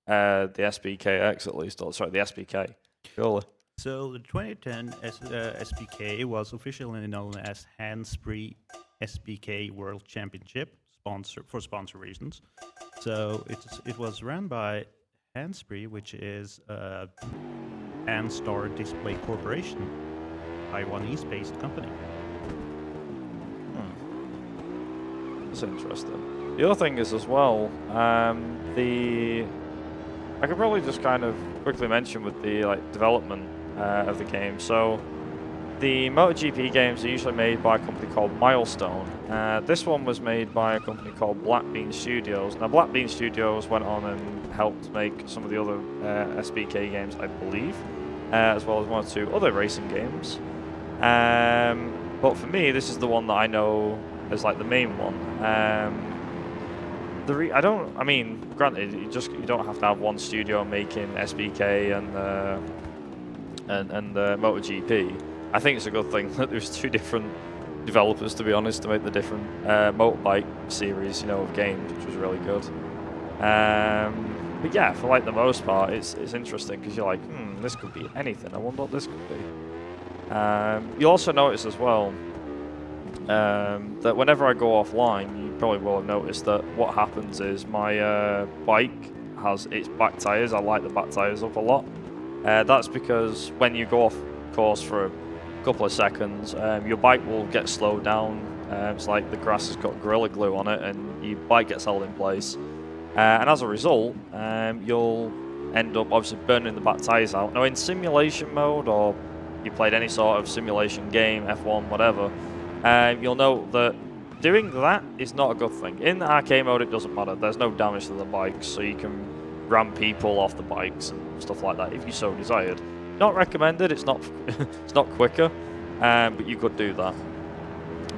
the SBKX at least, or sorry, the SBK. Surely. So the 2010 SBK was officially known as Hands-Free SBK World Championship, for sponsor reasons. So it was run by Hands-Free, which is a Handstar Display Corporation, Taiwanese-based company. That's interesting. The other thing is as well, I could probably just kind of quickly mention with the development of the game. So the MotoGP games are usually made by a company called Milestone. This one was made by a company called Black Bean Studios. Now Black Bean Studios went on and helped make some of the other SBK games, I believe, as well as one or two other racing games. But for me, this is the one that I know as like the main one. I mean, granted, you don't have to have one studio making SBK and MotoGP. I think it's a good thing that there's two different developers, to be honest, to make the different motorbike series, of games, which was really good. But yeah, for like the most part, it's interesting because you're like, this could be anything. I wonder what this could be. You also notice as well that whenever I go offline, you probably will have noticed that what happens is my bike has its back tyres. I light the back tyres up a lot. That's because when you go off course for a couple of seconds, your bike will get slowed down. It's like the grass has got Gorilla Glue on it and your bike gets held in place. And as a result, you'll end up obviously burning the back tyres out. Now in simulation mode, or you played any sort of simulation game, F1, whatever, you'll know that doing that is not a good thing. In the arcade mode, it doesn't matter. There's no damage to the bikes, so you can ram people off the bikes and stuff like that if you so desired. Not recommended. It's not it's not quicker, but you could do that.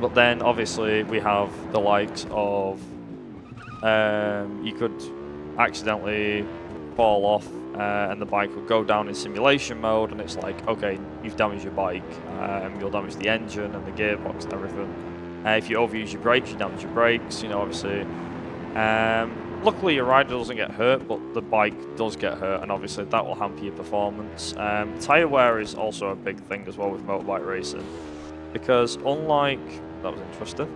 But then obviously we have the likes of you could accidentally fall off and the bike will go down in simulation mode, and it's like, okay, you've damaged your bike, you'll damage the engine and the gearbox and everything. If you overuse your brakes, you damage your brakes, obviously. Luckily your rider doesn't get hurt, but the bike does get hurt, and obviously that will hamper your performance. Tyre wear is also a big thing as well with motorbike racing, because unlike, that was interesting,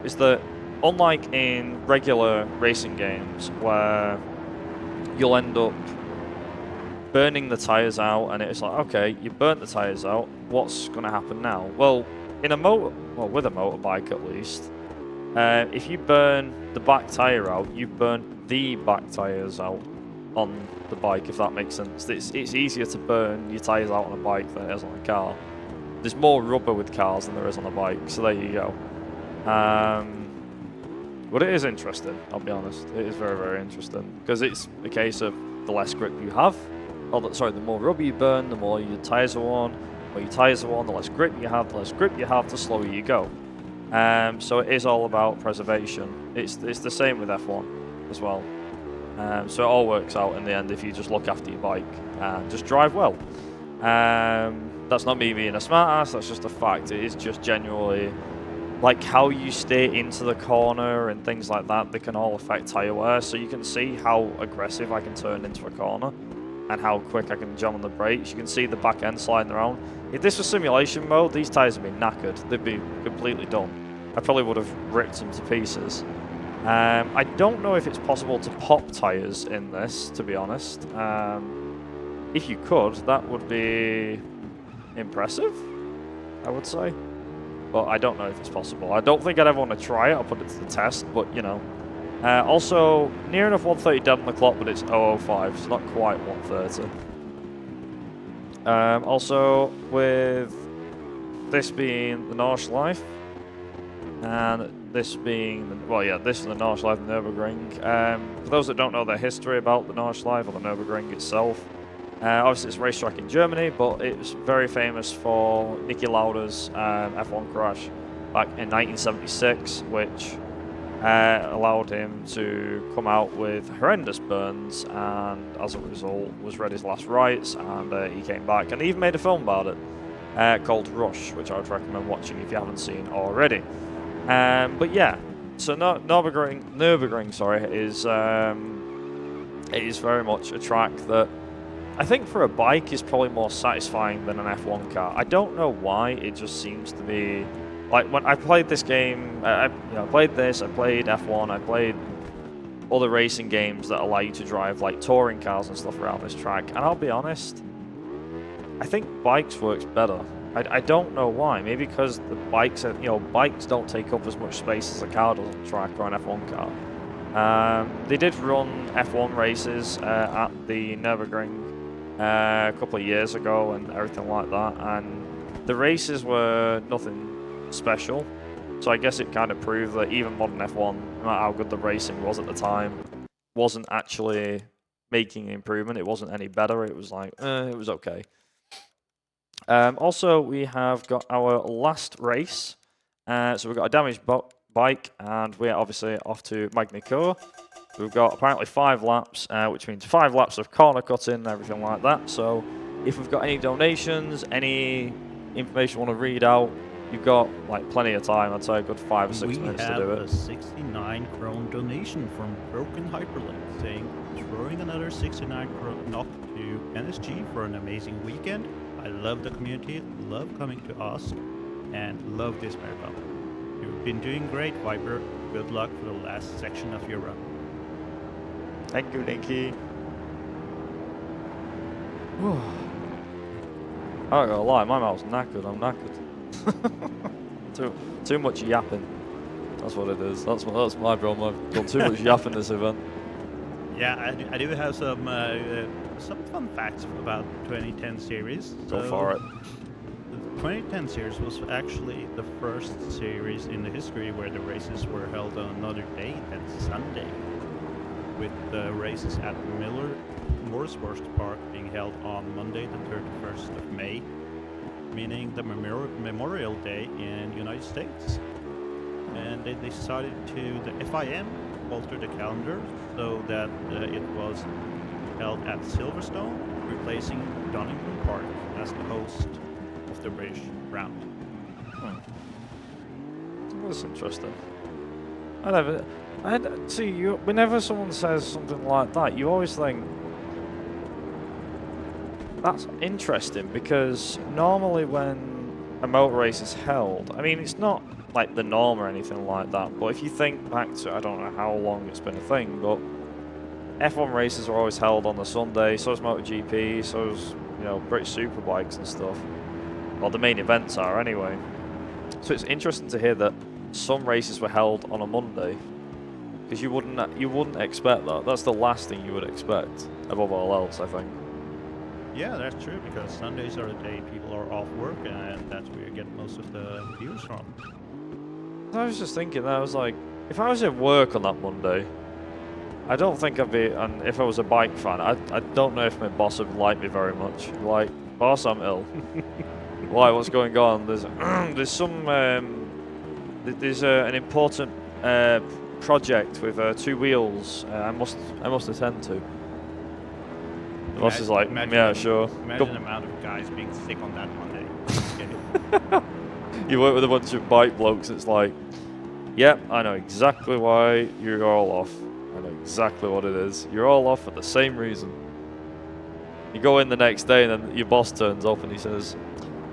is that unlike in regular racing games where you'll end up burning the tyres out, and it's like, okay, you burnt the tyres out, what's going to happen now? Well, with a motorbike at least, if you burn the back tyre out, you burn the back tyres out on the bike, if that makes sense. It's easier to burn your tyres out on a bike than it is on a car. There's more rubber with cars than there is on a bike, so there you go. But it is interesting, I'll be honest. It is very, very interesting, because it's a case of the less grip you have, the more rubber you burn, the more your tyres are worn. The more your tyres are worn, the less grip you have. The less grip you have, the slower you go. So it is all about preservation. It's the same with F1 as well. So it all works out in the end if you just look after your bike and just drive well. That's not me being a smartass, that's just a fact. It is just genuinely like how you stay into the corner and things like that. They can all affect tyre wear. So you can see how aggressive I can turn into a corner and how quick I can jam on the brakes. You can see the back end sliding around. If this was simulation mode, these tyres would be knackered. They'd be completely done. I probably would have ripped them to pieces. I don't know if it's possible to pop tyres in this, to be honest. If you could, that would be impressive, I would say. But I don't know if it's possible. I don't think I'd ever want to try it. I'll put it to the test, but also, near enough 130 dead on the clock, but it's 005. It's not quite 130. Also, with this being the Nordschleife, and this being, this is the Nordschleife and Nürburgring. For those that don't know the history about the Nordschleife or the Nürburgring itself, Obviously, it's a racetrack in Germany, but it's very famous for Niki Lauda's F1 crash back in 1976, which allowed him to come out with horrendous burns, and as a result was read his last rites, and he came back and even made a film about it called Rush, which I would recommend watching if you haven't seen already. But yeah, so Nürburgring, sorry, is very much a track that I think for a bike is probably more satisfying than an F1 car. I don't know why, it just seems to be like when I played this game. I played this. I played F1. I played other racing games that allow you to drive like touring cars and stuff around this track. And I'll be honest, I think bikes works better. I don't know why. Maybe because the bikes are, bikes don't take up as much space as a car does on the track or an F1 car. They did run F1 races at the Nürburgring a couple of years ago and everything like that, and the races were nothing special, so I guess it kind of proved that even modern F1, no matter how good the racing was at the time, wasn't actually making improvement. It wasn't any better. It was like, it was okay. Also, we have got our last race, so we've got a damaged bike, and we're obviously off to Magny-Cours. We've got apparently 5 laps, which means 5 laps of corner cutting and everything like that. So if we've got any donations, any information you want to read out, you've got like plenty of time. I'd say a good 5 or 6 minutes to do it. We have a 69 krone donation from Broken Hyperlink saying, throwing another 69 krone knock to NSG for an amazing weekend. I love the community, love coming to ask, and love this marathon. You've been doing great, Viper. Good luck for the last section of your run. Thank you, Dinky. I don't gonna lie, my mouth's knackered. I'm knackered. too much yapping. That's what it is. That's my problem. I've done too much yapping this event. Yeah, I do have some fun facts about 2010 series. Go for it. The 2010 series was actually the first series in the history where the races were held on another day than Sunday, with the races at Morsworth Park being held on Monday the 31st of May, meaning the Memorial Day in the United States. And they decided the FIM alter the calendar so that it was held at Silverstone, replacing Donington Park as the host of the British round. That's interesting. Whenever someone says something like that, you always think, that's interesting, because normally when a motor race is held, I mean, it's not like the norm or anything like that, but if you think back to, I don't know how long it's been a thing, but F1 races are always held on the Sunday, so is MotoGP, so is, British Superbikes and stuff. Well, the main events are anyway. So it's interesting to hear that some races were held on a Monday, because you wouldn't expect that. That's the last thing you would expect above all else, I think. Yeah, that's true, because Sundays are the day people are off work, and that's where you get most of the views from. I was just thinking that, I was like, if I was at work on that Monday, I don't think I'd be, and if I was a bike fan, I don't know if my boss would like me very much. Like, boss, I'm ill. Why, what's going on? There's an important project with 2 wheels I must attend to. The boss is like, yeah, sure. Imagine the amount of guys being sick on that Monday. You work with a bunch of bike blokes, it's like, yep, I know exactly why you're all off. I know exactly what it is. You're all off for the same reason. You go in the next day and then your boss turns up and he says,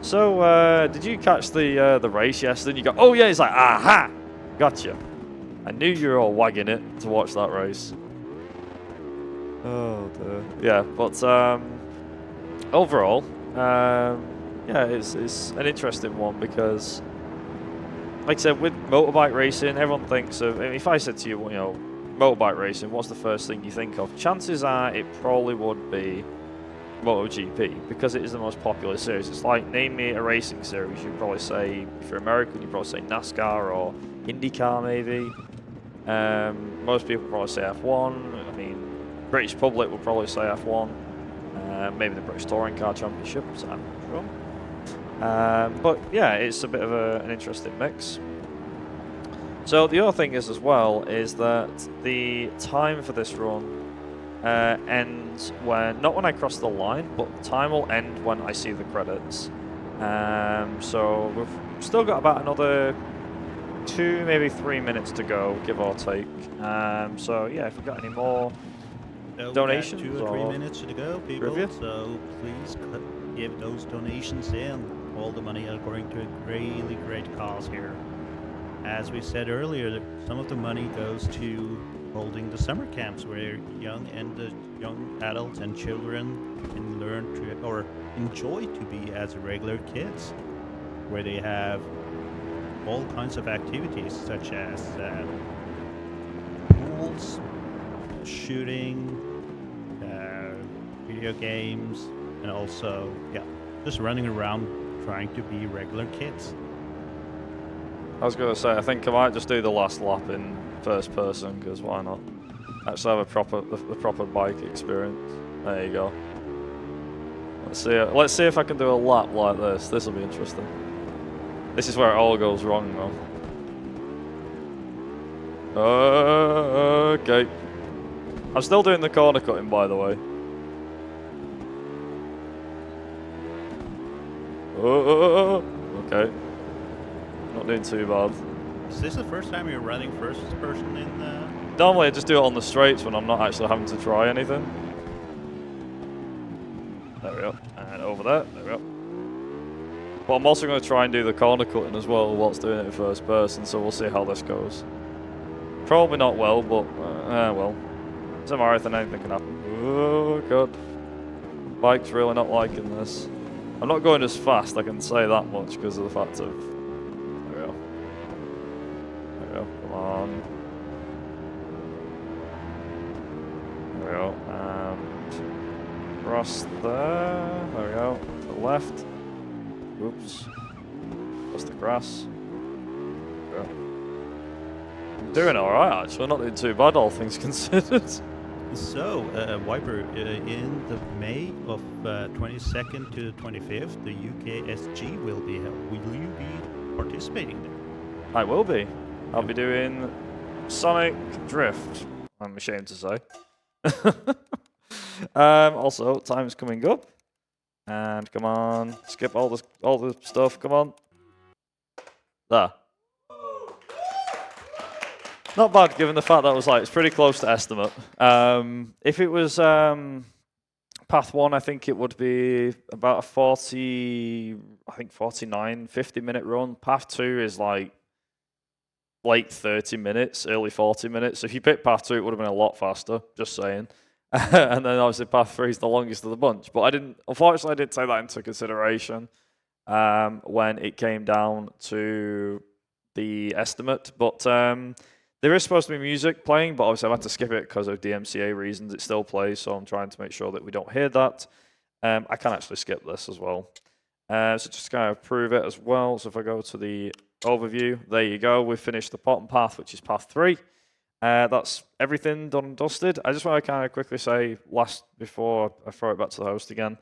so, did you catch the race yesterday? And you go, oh yeah. He's like, aha, gotcha. I knew you were all wagging it to watch that race. Oh dear. Yeah, but overall, yeah, it's an interesting one, because, like I said, with motorbike racing, everyone thinks of, if I said to you, motorbike racing, what's the first thing you think of? Chances are it probably would be MotoGP, because it is the most popular series. It's like, name me a racing series, you'd probably say, if you're American, you'd probably say NASCAR or IndyCar maybe. Most people probably say F1. I mean, British public will probably say F1. Maybe the British Touring Car Championships, I'm not sure. But yeah, it's a bit of an interesting mix. So the other thing is as well is that the time for this run ends not when I cross the line, but the time will end when I see the credits. So we've still got about another 2, maybe 3 minutes to go, give or take. So yeah, if we've got any more donations, 2 or 3 minutes to go, people. Trivia? So please give those donations in. All the money are going to a really great cause here. As we said earlier, some of the money goes to holding the summer camps where young adults and children can learn to or enjoy to be as regular kids, where they have all kinds of activities such as pools, shooting, video games, and also just running around trying to be regular kids. I was going to say, I think I might just do the last lap in first person, because why not? Actually have the proper bike experience. There you go. Let's see if I can do a lap like this. This will be interesting. This is where it all goes wrong, though. Okay. I'm still doing the corner cutting, by the way. Okay. Not doing too bad. Is this the first time you're running first person in? Normally I just do it on the straights when I'm not actually having to try anything. There we go. And over there. There we go. But I'm also going to try and do the corner cutting as well whilst doing it in first person, so we'll see how this goes. Probably not well, but well. It's a marathon, anything can happen. Oh god. Bike's really not liking this. I'm not going as fast, I can say that much, because of the fact of... There we go. There we go, come on. There we go, and... Cross there. There we go, to the left. Oops. That's the grass. There we go. Doing alright, actually, not doing too bad, all things considered. So, Viper, in the May of 22nd to 25th, the UK SG will be held. Will you be participating there? I will be. I'll be doing Sonic Drift, I'm ashamed to say. Also, time's coming up. And come on, skip all the stuff, come on. There. Not bad, given the fact that it's pretty close to estimate. If it was path 1, I think it would be about a 49, 50-minute run. Path 2 is like late 30 minutes, early 40 minutes. So if you picked path 2, it would have been a lot faster, just saying. And then obviously path 3 is the longest of the bunch. But unfortunately, I didn't take that into consideration when it came down to the estimate. But there is supposed to be music playing, but obviously I've had to skip it because of DMCA reasons. It still plays, so I'm trying to make sure that we don't hear that. I can actually skip this as well. So just kind of prove it as well. So if I go to the overview, there you go. We've finished the bottom path, which is path 3. That's everything done and dusted. I just want to kind of quickly say, before I throw it back to the host again,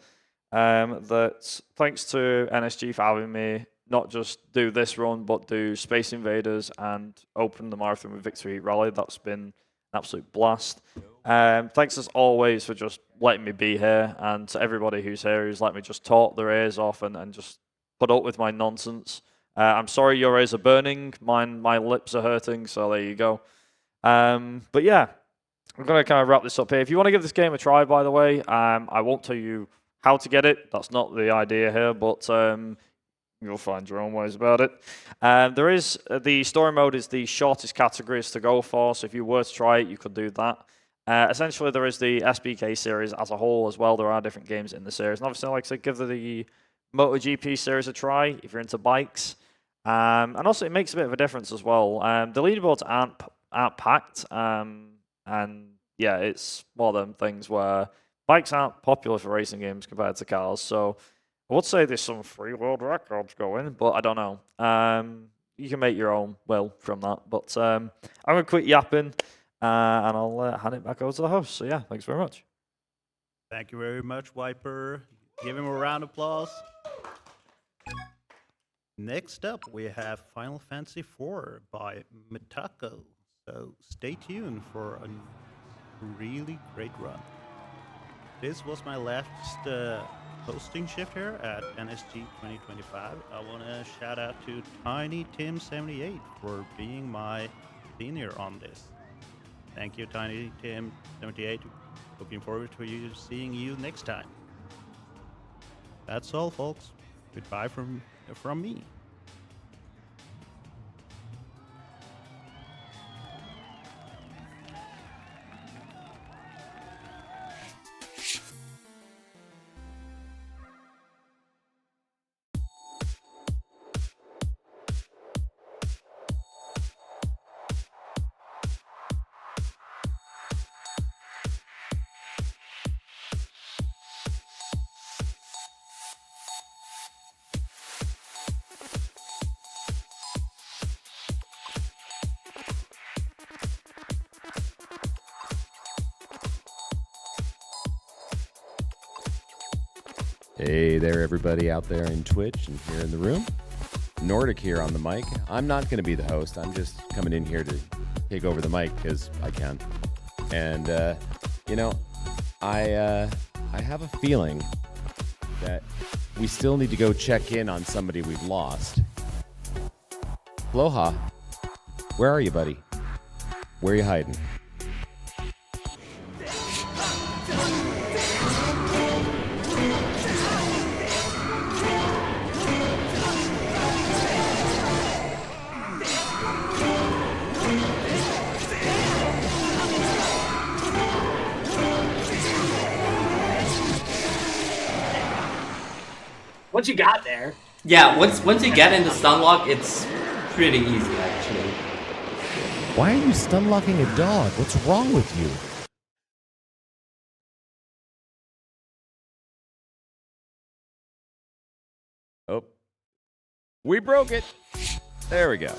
that thanks to NSG for having me not just do this run, but do Space Invaders and open the marathon with Victory Heat Rally. That's been an absolute blast. Thanks as always for just letting me be here, and to everybody who's here who's let me just talk their ears off and just put up with my nonsense. I'm sorry your ears are burning. My lips are hurting, so there you go. But yeah, I'm going to kind of wrap this up here. If you want to give this game a try, by the way, I won't tell you how to get it. That's not the idea here, but you'll find your own ways about it. There is the story mode is the shortest categories to go for, so if you were to try it, you could do that. Essentially, there is the SBK series as a whole as well. There are different games in the series. And obviously, like I said, give the MotoGP series a try if you're into bikes. And also, it makes a bit of a difference as well. The leaderboards aren't packed. And yeah, it's one of them things where bikes aren't popular for racing games compared to cars. So I would say there's some free world records going, but I don't know. You can make your own will from that. But I'm going to quit yapping, and I'll hand it back over to the host. So yeah, thanks very much. Thank you very much, Viper. Give him a round of applause. Next up, we have Final Fantasy IV by Mitako. So stay tuned for a really great run. This was my last hosting shift here at NSG 2025. I want to shout out to Tiny Tim 78 for being my senior on this. Thank you, Tiny Tim 78. Looking forward to seeing you next time. That's all, folks. Goodbye from me. Hey there, everybody out there in Twitch and here in the room. Nordic here on the mic. I'm not going to be the host. I'm just coming in here to take over the mic because I can. And, I have a feeling that we still need to go check in on somebody we've lost. Aloha, where are you, buddy? Where are you hiding? Once you got there. Yeah, once you get into stun lock, it's pretty easy actually. Why are you stun locking a dog? What's wrong with you? Oh. We broke it. There we go.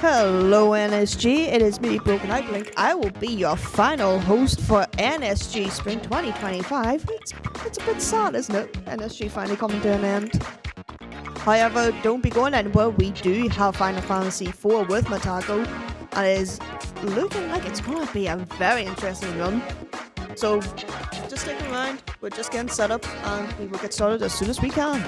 Hello NSG, it is me, Broken Ike Link. I will be your final host for NSG Spring 2025. It's a bit sad, isn't it? NSG finally coming to an end. However, don't be going anywhere. We do have Final Fantasy IV with Matago, and it is looking like it's going to be a very interesting run. So, just stick around. We're just getting set up, and we will get started as soon as we can.